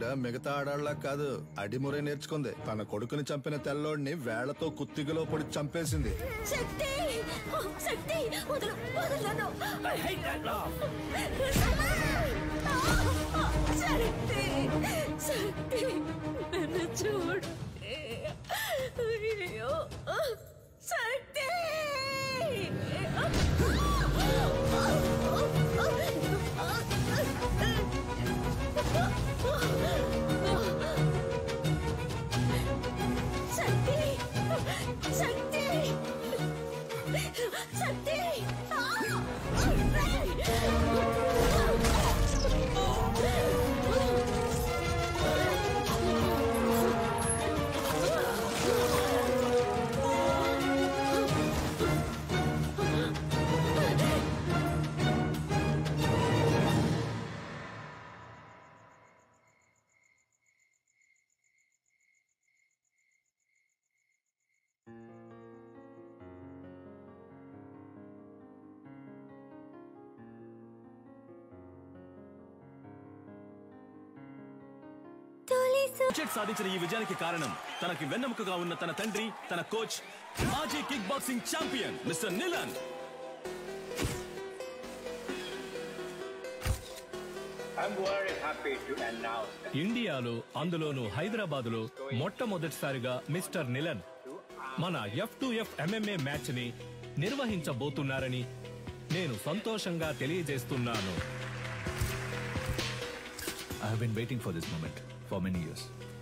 ఈవిడ మిగతా ఆడాళ్ళ కాదు, అడిమురే నేర్చుకుంది. తన కొడుకుని చంపిన తెల్లోడిని వేళ్లతో కుత్తిగలో పొడి చంపేసింది. చూడు సాధించిన ఈ విజయానికి కారణం తనకి వెన్నెముకగా ఉన్న తన తండ్రి, తన కోచ్, మాజీ కిక్ బాక్సింగ్ ఛాంపియన్ మిస్టర్ నిలన్. ఇండియాలో, అందులోనూ హైదరాబాద్ లో మొట్టమొదటిసారిగా మిస్టర్ నిలన్ మన F2F MMA మ్యాచ్ ని నిర్వహించబోతున్నారని నేను సంతోషంగా తెలియజేస్తున్నాను. I have been waiting for this moment for many years.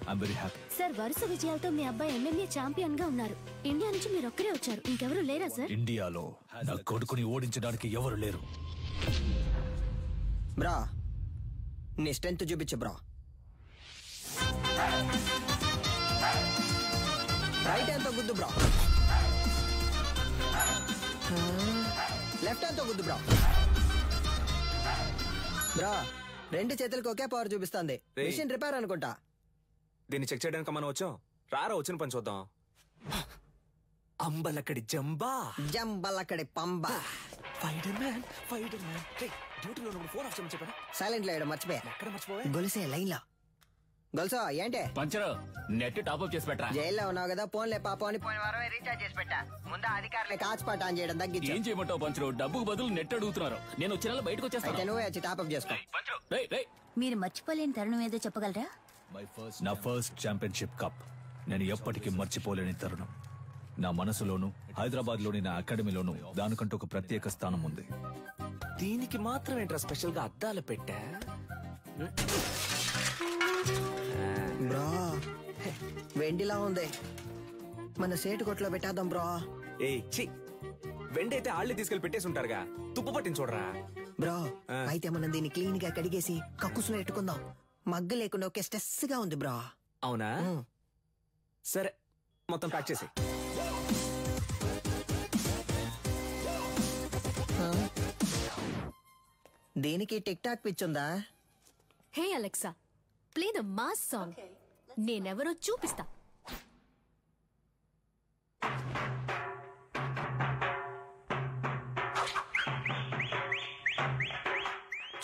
I'm very happy. Sir, వరుస విజయాలతో మీ అబ్బాయి MMA ఛాంపియన్ గా ఉన్నారు. ఇండియా నుంచి మీరు ఒక్కరే వచ్చారు, ఇంకెవరు లేరా సార్? ఇండియాలో నా కొడుకుని ఓడించడానికి ఎవరు లేరు. బ్రా, నీ స్ట్రెంత్ చూపించు బ్రా. రైట్ హ్యాండ్ తో గుద్దు బ్రా. లెఫ్ట్ హ్యాండ్ తో గుద్దు బ్రా. బ్రా, రెండు చేతులకు ఒకే పవర్ చూపిస్తుంది. మిషన్ రిపేర్ అనుకుంటా. దీన్ని చెక్ చేయడానికి మనం వచ్చాం. రారా, వచ్చిన పని చూద్దాం. అంబలక్కడి జంబా, జంబలక్కడి పంబ. సైలెంట్ లో మర్చిపోయా. గొలుసే లైన్ లో. గొలుసా ఏంటి పంచరు, నెట్ టాప్అప్ చేసి పెట్టరా. జైల్లో ఉన్నావు కదా, ఫోన్లే పాపం అని పోయిన వారమే రీఛార్జ్ చేసి పెట్టా. ముందు అధికారులే కాచిపాట ఆన్ చేయడం తగ్గించు. ఏం చేయమంటావు పంచరు? డబ్బుకు బదులు నెట్ అడుగుతున్నారు. నేను వచ్చిన బయటకు వచ్చేస్తాను. నువ్వే వచ్చి టాప్అప్ చేసుకో. మీరు మర్చిపోలేని తరుణం ఏదో చెప్పగలరా? నా ఫస్ట్ ఛాంపియన్షిప్ కప్ నేను ఎప్పటికీ మర్చిపోలేని తరుణం. నా మనసులోను, హైదరాబాద్ లోని నా అకాడమీలోను దానికంటూ ఒక ప్రత్యేక స్థానం ఉంది. దీనికి మాత్రం ఏంట్రా స్పెషల్ గా అద్దాలు పెట్టా? బ్రా, వెండిలా ఉంది. మన సేటు కొట్లో పెట్టేద్దాం బ్రా. వెండి అయితే ఆళ్ళే తీసుకెళ్లి పెట్టేసి ఉంటారుగా, తుప్పు పట్టించి చూడరా. బ్రో, అయితే మనం దీన్ని క్లీన్ గా కడిగేసి కక్కుసులో పెట్టుకుందాం. మగ్గ లేకుండా ఒకే స్ట్రెస్ గా ఉంది బ్రా. అవునా? సరే, మొత్తం ప్యాక్ చేసి. దీనికి టిక్ టాక్ పిచ్చుందా? Hey Alexa, play the mass song. నేనెవరో చూపిస్తా.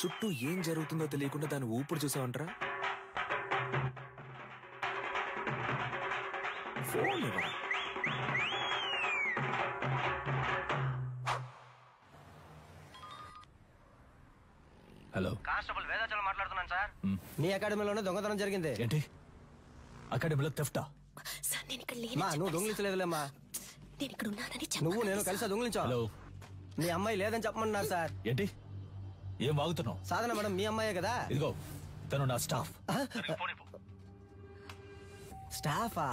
చుట్టూ ఏం జరుగుతుందో తెలియకుండా దాన్ని ఊపిరి చూసావంటరా. ఫోన్ ఇవ్వరా. హలో, కానిస్టేబుల్ వేదాచలం మాట్లాడుతున్నాను సార్. నీ అకాడమీలోనే దొంగతనం జరిగింది. ఏంటి? అకాడమీలో థెఫ్టా? సార్, నేను ఇక్కడ నువ్వు దొంగిలించలేదులేమ్మా. నేను ఇక్కడ ఉన్నానని నువ్వు నేను కలిసి దొంగిలించావు. హలో, మీ అమ్మాయి లేదని చెప్పమన్నారు సార్. ఏంటి? ఏం వాగుతున్నావు? సాధన మేడం మీ అమ్మాయే కదా. ఇదిగో, తను నా స్టాఫ్. స్టాఫా?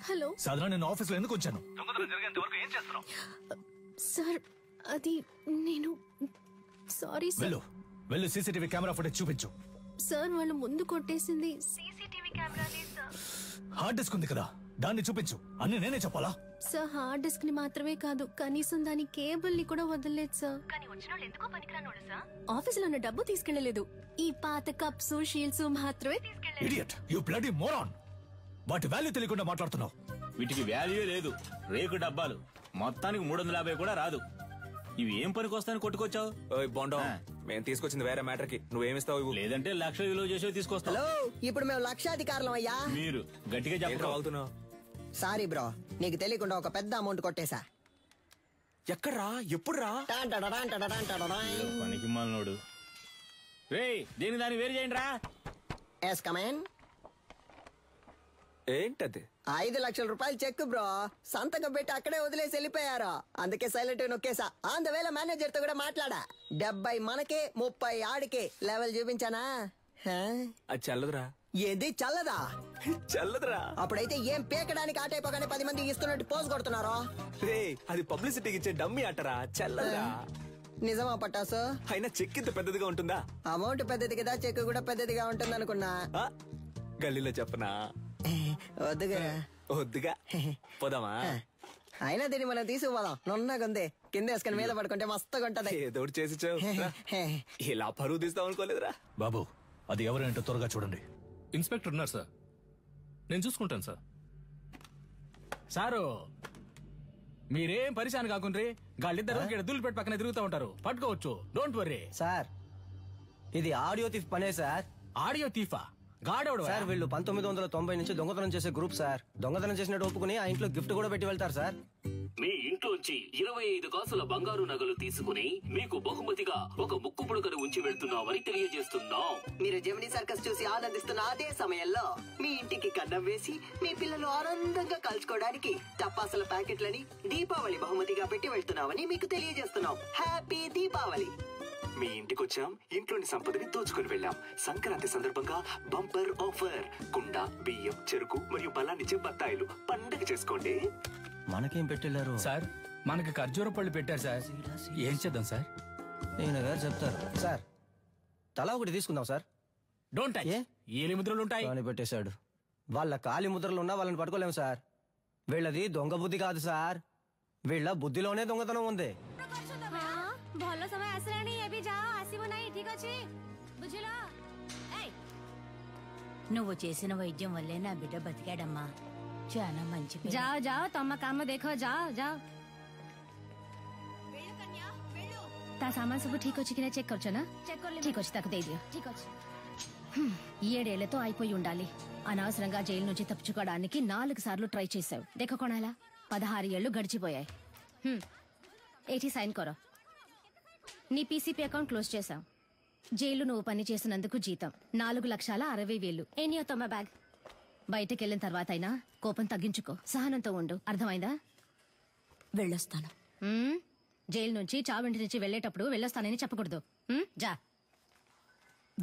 హలో సాధన, నేను ఆఫీస్ లో ఎందుకు వచ్చాను? సార్, అది నేను సారీ సార్. వెళ్ళు సీసీటీవీ కెమెరా ఫుటేజ్ చూపించు. సార్, వాళ్ళు ముందు కొట్టేసింది సీసీటీవీ కెమెరానే సార్. హార్డ్ డిస్క్ ఉంది కదా, దాన్ని చూపించు. అన్ని నేనే చెప్పాలా? సార్, హార్డ్ డిస్క్ ని మాత్రమే కాదు, కనీసం దాని కేబుల్ ని కూడా వదలలేదు సార్. కానీ వచ్చిన వాళ్ళు ఎందుకో పనికిరానోడు సార్. ఆఫీసులో ఉన్న డబ్బు తీసుకెళ్లలేదు, ఈ పాత కప్స్ షీల్డ్స్ మాత్రమే తీసుకెళ్లారు. Idiot, you bloody moron. వాటి వాల్యూ తెలియకుండా మాట్లాడుతున్నావు. వీటికి వాల్యూ లేదు, రేకు డబ్బాలు. మొత్తానికి 350 కూడా రాదు. ఇవి ఏం పనికి వస్తాయని కొట్టుకొచ్చావు? బొండం, మేము తీసుకొచ్చింది వేరే మ్యాటర్ కి నువ్వేమిస్తావు ఇవ్వు. లేదంటే లక్ష విలువ చేసే తీసుకొస్తా. హలో, ఇప్పుడు మేము లక్షాధికారులం అయ్యా. మీరు గట్టిగా ఏంట్రా చెప్పాలి. వాగుతున్నావు? సారీ బ్రో, నీకు తెలియకుండా ఒక పెద్ద అమౌంట్ కొట్టేశా. ఎక్కడ్రా ఎప్పుడు రా? పనికి మాలినోడు. రేయ్ దీని దాన్ని వేరు చేయండి రా. Yes come on. ఏంటది? 5 లక్షల రూపాయలు చెక్ బ్రో, సంతకం పెట్టి అక్కడే వదిలేసి వెళ్ళిపోయారు. అందుకే సైలెంట్ నొక్కేసా. ఆన్ ద వేళ మేనేజర్ తో కూడా మాట్లాడా. 70 మనకే 30 ఆడికే లెవెల్ చూపించానా? అది చల్లదురా. ఏది చల్లదా? చల్లదురా. అప్పుడైతే ఏం పీకడానికి ఆటైపోగానే 10 మందికి ఇస్తున్నట్టు పోజ్ కొడుతున్నారు. రే అది పబ్లిసిటీకి ఇచ్చే డమ్మీ ఆటరా, చల్లదురా. నిజమా పట్టాసు? అయినా చెక్ ఇంత పెద్దదిగా ఉంటుందా? అమౌంట్ పెద్దది కదా, చెక్ కూడా పెద్దదిగా ఉంటుంది అనుకున్నా. ఆ, గల్లీలో చెప్పనా? వద్దుగా. వద్దుగా, పోదామా? అయినా దీన్ని మనం తీసుకుపోదాం. నున్నగుంది, కింద వేసుకుని మీద పడుకుంటే మస్తుగా ఉంటది. ఏదో ఒకటి చేసి ఇలా పరువు తీస్తాం అనుకోలేదురా. బాబు అది ఎవరంటే త్వరగా చూడండి. ఇన్స్పెక్టర్ ఉన్నారు సార్, నేను చూసుకుంటాను సార్. సారు మీరేం పరిశాన్ కాకుండ్రి, గాళ్ళిద్దరు దుల్లు పెట్టి పక్కన తిరుగుతూ ఉంటారు, పట్టుకోవచ్చు. Don't worry sir. ఇది ఆడియో తీఫ్ పనే సార్. ఆడియో తీఫా? గాడెవడు సార్ వీళ్ళు 1990 నుంచి దొంగతనం చేసే గ్రూప్ సార్. దొంగతనం చేసినట్టు ఒప్పుకుని ఆ ఇంట్లో గిఫ్ట్ కూడా పెట్టి వెళ్తారు సార్. మీ ఇంట్లోంచి 25 కాసుల బంగారు నగలు తీసుకుని మీకు బహుమతిగా ఒక ముక్కు పుడకను ఉంచి వెళ్తున్నామని తెలియజేస్తున్నాం. మీరు జెమినీ సర్కస్ చూసి ఆనందిస్తున్న అదే సమయంలో మీ ఇంటికి కన్నం వేసి మీ పిల్లలు ఆనందంగా కలుసుకోవడానికి టపాసుల ప్యాకెట్లని దీపావళి బహుమతిగా పెట్టి వెళ్తున్నామని మీకు తెలియజేస్తున్నాం. హ్యాపీ దీపావళి. మీ ఇంటికొచ్చాం, ఇంట్లోని సంపదని దోచుకుని వెళ్ళాం. సంక్రాంతి సందర్భంగా బంపర్ ఆఫర్. కుండ, బియ్యం, చెరుకు మరియు బలాన్నిచ్చే బత్తాయిలు. పండగ చేసుకోండి. మనకేం పెట్టెళ్ళారు సార్? మనకి ఖర్జూర పళ్ళు పెట్టారు సార్. ఏం చేద్దాం సార్? నేను గారు చెప్తారు సార్. తలా ఒకటి తీసుకుందాం సార్. Don't touch. ఏలి ముద్రలు ఉంటాయి అని పెట్టేశాడు. వాళ్ళ కాలి ముద్రలు ఉన్నా వాళ్ళని పట్టుకోలేము సార్. వీళ్ళది దొంగ బుద్ధి కాదు సార్, వీళ్ళ బుద్ధిలోనే దొంగతనం ఉంది. నువ్వు చేసిన వైద్యం వల్లే నా బిడ్డ బతికాడమ్మా. చాలా మంచి. जाओ जाओ, तम्मा काम देखो, जाओ जाओ. ता सामान सब ठीक వచ్చి కినా చెక్ करछना? ठीक వచ్చి తకు దే దియో. ठीक వచ్చి. 7 ఏళ్లతో అయిపోయి ఉండాలి. అనవసరంగా జైలు నుంచి తప్పించుకోవడానికి 4 సార్లు ట్రై చేశావు. देखो కొనాలా? 16 ఏళ్లు గడిచిపోయాయి. ఏటి సైన్ కరో. నీ పీసీపీ అకౌంట్ క్లోజ్ చేశాం. జైలు నువ్వు పని చేసినందుకు జీతం 4,60,000. ఏనియో తమ్మ బ్యాగ్. బయటకు వెళ్ళిన తర్వాత అయినా కోపం తగ్గించుకో, సహనంతో ఉండు. అర్థమైందా? వెళ్ళొస్తాను. జైలు నుంచి చావింటి నుంచి వెళ్ళేటప్పుడు వెళ్ళొస్తానని చెప్పకూడదు. జా.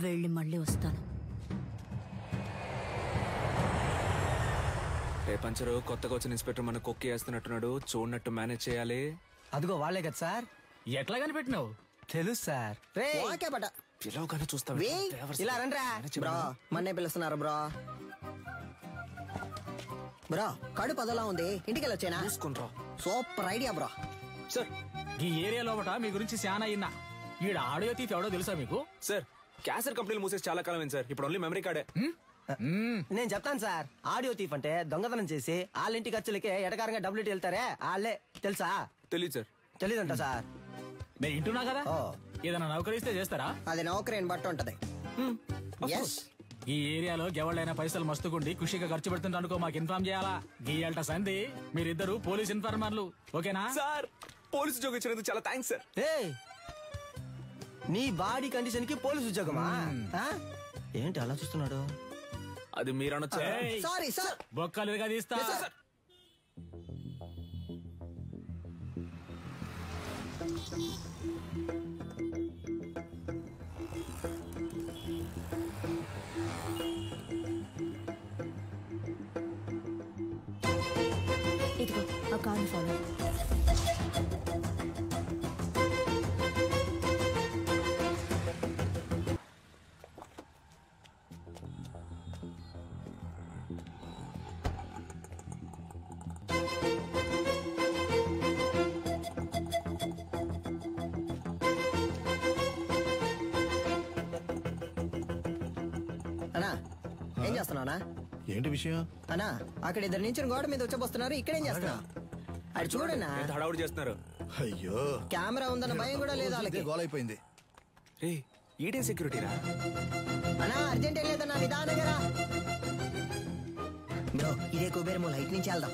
వెళ్ళి మళ్ళీ వస్తాను. రే పంచరు, కొత్తగా వచ్చిన ఇన్స్పెక్టర్ మన కొక్కి వేస్తున్నట్టున్నాడు, చూడనట్టు మేనేజ్ చేయాలి. అదిగో వాళ్ళే కదా సార్. ఎట్లా కనిపెట్టినావు? తెలుసు సార్. రే పిలవగానే చూస్తావు. ఇలా రండ్రా బ్రో, మన్నే పిలుస్తున్నారు బ్రో. బ్రో కడుపు అదలా ఉంది, ఇంటికి వెళ్ళొచ్చేనా? చూసుకుంట్రా. Super idea bro. సార్ ఈ ఏరియా లోపట మీ గురించి చాలా అయినా. ఈడ ఆడియో తీసి ఎవడో తెలుసా మీకు? సార్ క్యాసర్ కంపెనీలు మూసేసి చాలా కాలం సార్. ఇప్పుడు ఓన్లీ మెమరీ కార్డే. నేను చెప్తాను సార్. ఆడియో తీఫ్ అంటే దొంగతనం చేసి వాళ్ళ ఇంటి ఖర్చులకే ఎటకారంగా డబ్బులు ఇటు వెళ్తారే వాళ్ళే. తెలుసా? తెలీదు సార్. తెలీదంట సార్. నేను ఇంటున్నా కదా, ఏదైనా నౌకరిస్తే చేస్తారా? అది నౌకరీని బట్టి ఉంటది. ఈ ఏరియాలో ఎవరైనా పైసలు మస్తుకుండి ఖుషిగా ఖర్చు పెడుతుంటానుకో మాకు ఇన్ఫార్మ్ చేయాలా. గీయాలట సంధి మీరిద్దరు పోలీస్ ఇన్ఫార్మర్లు, ఓకేనా? సార్ పోలీస్ ఉద్యోగం ఇచ్చినందుకు చాలా థ్యాంక్స్ సార్. నీ బాడీ కండిషన్ కి పోలీస్ ఉద్యోగమా? ఏంటి అలా చూస్తున్నాడు? అది మీరు అనొచ్చు. Sorry sir. బొక్కలుగా తీస్తా. ఇదిగో ఆ కార్ని ఫాలో. అన్నా ఏం చేస్తున్నావునా? ఏంటి విషయం? అన్నా అక్కడ ఇద్దరు నుంచి గోడ మీద వచ్చబోస్తున్నారు, ఇక్కడేం చేస్తున్నావు? అది చూడన్నా హడావుడి చేస్తున్నారు. అయ్యో కెమెరా ఉందన్న భయం కూడా లేదు వాళ్ళకి. గోల్ అయిపోయింది. రే ఈడే సెక్యూరిటీ రా. అన్నా అర్జెంట్ లేదన్నా నిదానంగా రా. బ్రో ఇదే కుబేరమో లైట్ నుంచి వెళ్దాం.